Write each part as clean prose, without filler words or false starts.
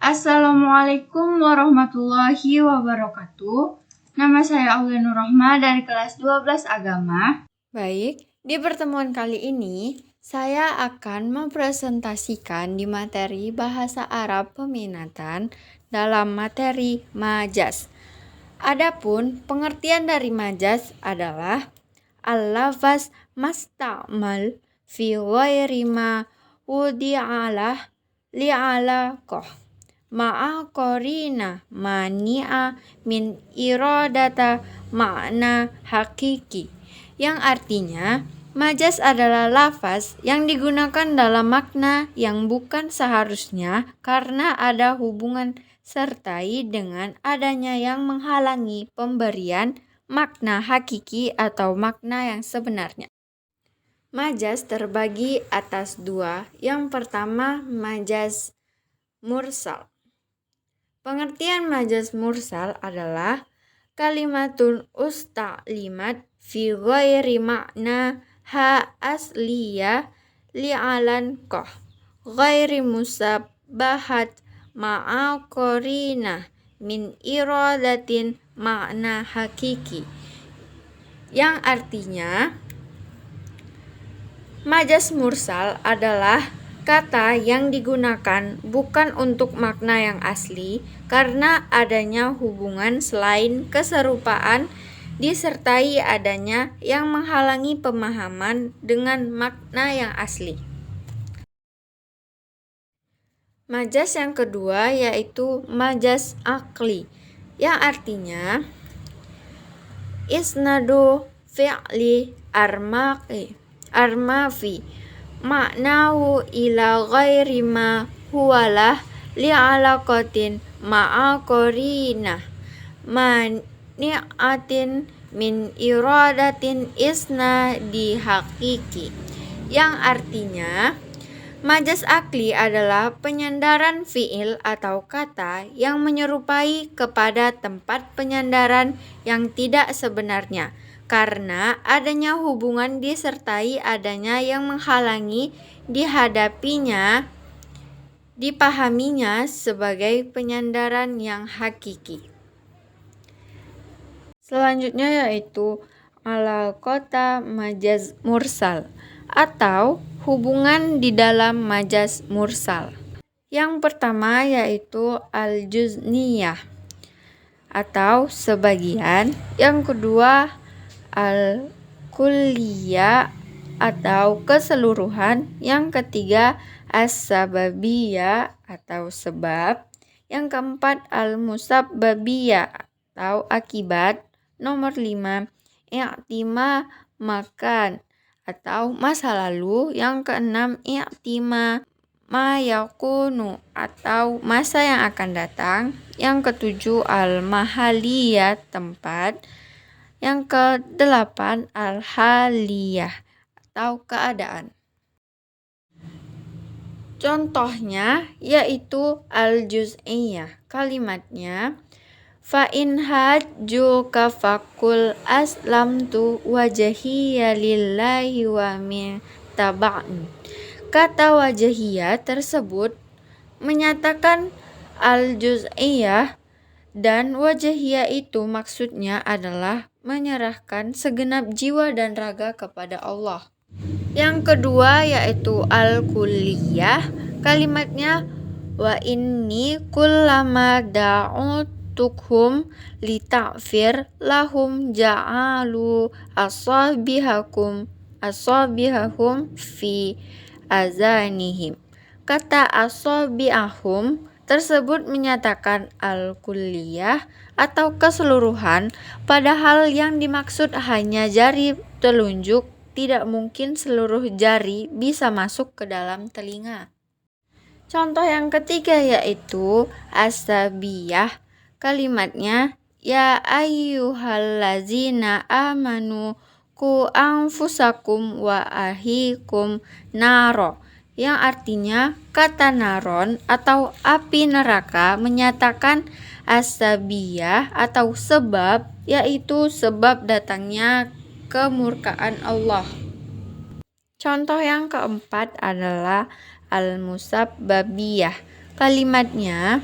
Assalamualaikum warahmatullahi wabarakatuh. Nama saya Aulia Nurrohma dari kelas 12 Agama. Baik, di pertemuan kali ini saya akan mempresentasikan di materi Bahasa Arab Peminatan dalam materi majaz. Adapun pengertian dari majaz adalah al-lafaz masta'mal fi ghairi ma wudi'alah li'alaqah ma'a qarina mani'a min iradata makna hakiki, yang artinya majaz adalah lafaz yang digunakan dalam makna yang bukan seharusnya karena ada hubungan sertai dengan adanya yang menghalangi pemberian makna hakiki atau makna yang sebenarnya. Majaz terbagi atas dua. Yang pertama, majaz mursal. Pengertian majaz mursal adalah kalimatun usta'limat fi ghairi makna ha asliyah li'alan qah ghairi musabbahat ma'a qarina min iradatin makna hakiki, yang artinya majaz mursal adalah kata yang digunakan bukan untuk makna yang asli karena adanya hubungan selain keserupaan disertai adanya yang menghalangi pemahaman dengan makna yang asli. Majaz yang kedua yaitu majaz akli, yang artinya isnadu fi'li armafi maknahu ila ghairi ma huwalah li'alaqatin ma'a qarinah mani'atin min iradatin isna di hakiki, yang artinya majaz akli adalah penyandaran fiil atau kata yang menyerupai kepada tempat penyandaran yang tidak sebenarnya karena adanya hubungan disertai adanya yang menghalangi dipahaminya sebagai penyandaran yang hakiki. Selanjutnya yaitu alaqata majaz mursal atau hubungan di dalam majaz mursal. Yang pertama yaitu al-juzniyah atau sebagian, yang kedua al-kulliyah atau keseluruhan, yang ketiga as-sababiyah atau sebab, yang keempat al-musabbabiyah atau akibat, nomor 5 i'tima makan atau masa lalu, yang keenam i'tima ma yakunu atau masa yang akan datang, yang ketujuh al-mahaliyah tempat, yang kedelapan al-haliyah atau keadaan. Contohnya yaitu al-juz'iyah. Kalimatnya fa in hajjuka faqul aslamtu wajhiya lillahi wa min taba'an. Kata wajhiyah tersebut menyatakan al-juz'iyah, dan wajhiyah itu maksudnya adalah menyerahkan segenap jiwa dan raga kepada Allah. Yang kedua yaitu al-kulliyah. Kalimatnya wa inni kullama da'utukhum lita'fir lahum ja'alu asabihahum fi azanihim. Kata asabi'ahum tersebut menyatakan al-kulliyah atau keseluruhan, padahal yang dimaksud hanya jari telunjuk. Tidak mungkin seluruh jari bisa masuk ke dalam telinga. Contoh yang ketiga yaitu as-sabiyah. Kalimatnya ya ayyuhallazina amanu qu anfusakum wa ahlikum naro, yang artinya kata naron atau api neraka menyatakan as-sabiyah atau sebab, yaitu sebab datangnya kemurkaan Allah. Contoh yang keempat adalah al-musabbabiyah. Kalimatnya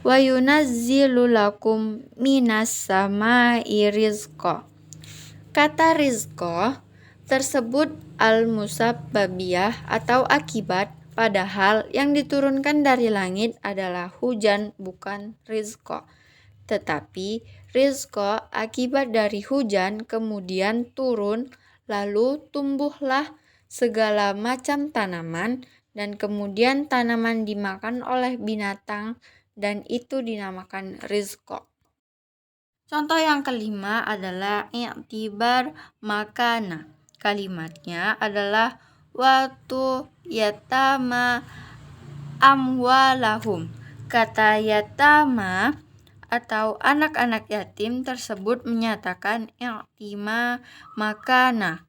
wa yunazzilu lakum minas samai rizqa. Kata rizqa tersebut al-musabbabiyah atau akibat, padahal yang diturunkan dari langit adalah hujan, bukan rizqa. Tetapi rizqa akibat dari hujan kemudian turun, lalu tumbuhlah segala macam tanaman, dan kemudian tanaman dimakan oleh binatang, dan itu dinamakan rizqa. Contoh yang kelima adalah i'tibar makana. Kalimatnya adalah watu yatama amwalahum. Kata yatama atau anak-anak yatim tersebut menyatakan i'tima makana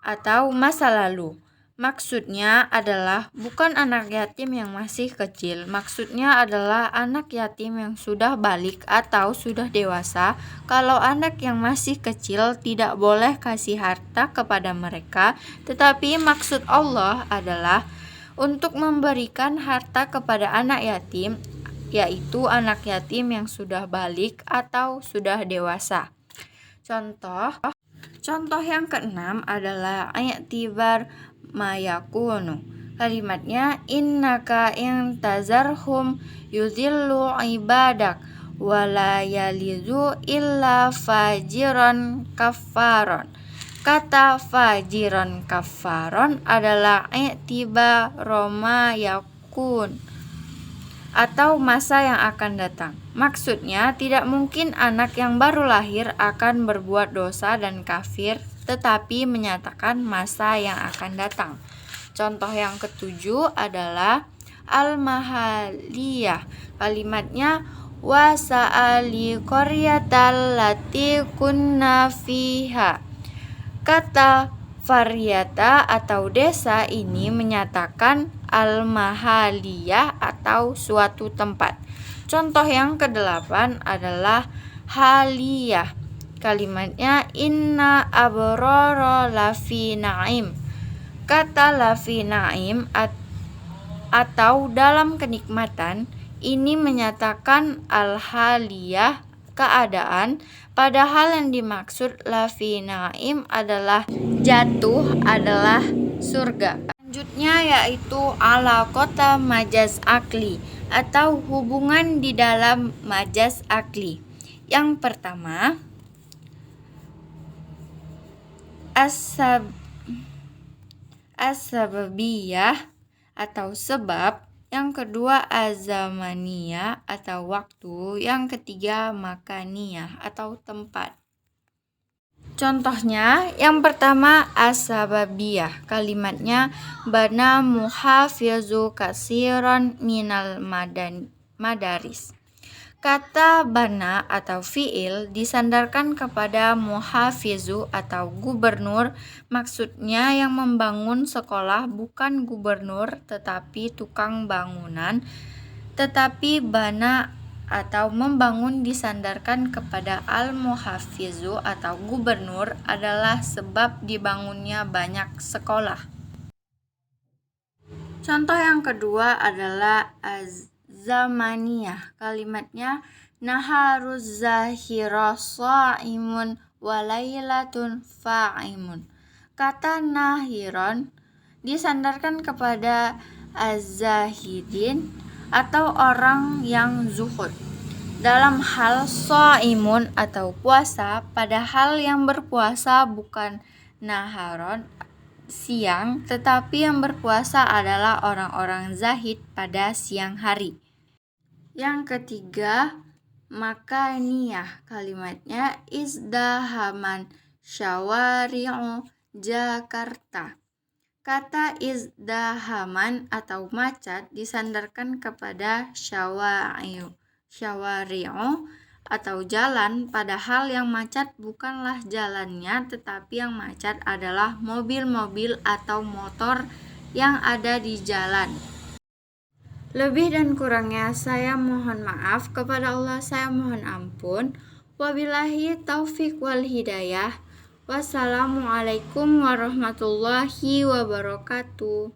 atau masa lalu. Maksudnya adalah bukan anak yatim yang masih kecil. Maksudnya adalah anak yatim yang sudah balik atau sudah dewasa. Kalau anak yang masih kecil tidak boleh kasih harta kepada mereka. Tetapi maksud Allah adalah untuk memberikan harta kepada anak yatim, yaitu anak yatim yang sudah balik atau sudah dewasa. Contoh yang keenam adalah i'tibar mayakunu. Kalimatnya innaka in tazarhum yudhillu ibadak wala yalizu illa fajiran kafaron. Kata fajiran kafaron adalah i'tibar mayakun atau masa yang akan datang. Maksudnya tidak mungkin anak yang baru lahir akan berbuat dosa dan kafir, tetapi menyatakan masa yang akan datang. Contoh yang ketujuh adalah al-mahaliyah. Kalimatnya wasa'ali qaryatal lati kunna fiha. Kata Faryata atau desa ini menyatakan al-mahaliyah atau suatu tempat. Contoh yang kedelapan adalah haliyah. Kalimatnya inna abrara lafi na'im. Kata lafi na'im atau dalam kenikmatan ini menyatakan al-haliyah keadaan, padahal yang dimaksud lafi na'im adalah jatuh adalah surga. Selanjutnya yaitu ala kota majaz akli atau hubungan di dalam majaz akli. Yang pertama as-sababiyah atau sebab. Yang kedua azamaniyah atau waktu. Yang ketiga makaniyah atau tempat. Contohnya yang pertama as-sababiyah. Kalimatnya bana muhafizu kasiran minal madaris. Kata bana atau fiil disandarkan kepada muhafizu atau gubernur. Maksudnya yang membangun sekolah bukan gubernur tetapi tukang bangunan. Tetapi bana atau membangun disandarkan kepada al-muhafizu atau gubernur adalah sebab dibangunnya banyak sekolah. Contoh yang kedua adalah zamaniyah. Kalimatnya naharuz zahira sha'imun walailatun fa'imun. Kata nahiron disandarkan kepada az-zahidin atau orang yang zuhud dalam hal sha'imun atau puasa, padahal yang berpuasa bukan naharon siang, tetapi yang berpuasa adalah orang-orang zahid pada siang hari. Yang ketiga, makaniyah. Kalimatnya izdahaman syawari'u Jakarta. Kata izdahaman atau macet disandarkan kepada syawari'u atau jalan, padahal yang macet bukanlah jalannya, tetapi yang macet adalah mobil-mobil atau motor yang ada di jalan. Lebih dan kurangnya saya mohon maaf, kepada Allah saya mohon ampun. Wabillahi taufik wal hidayah. Wassalamualaikum warahmatullahi wabarakatuh.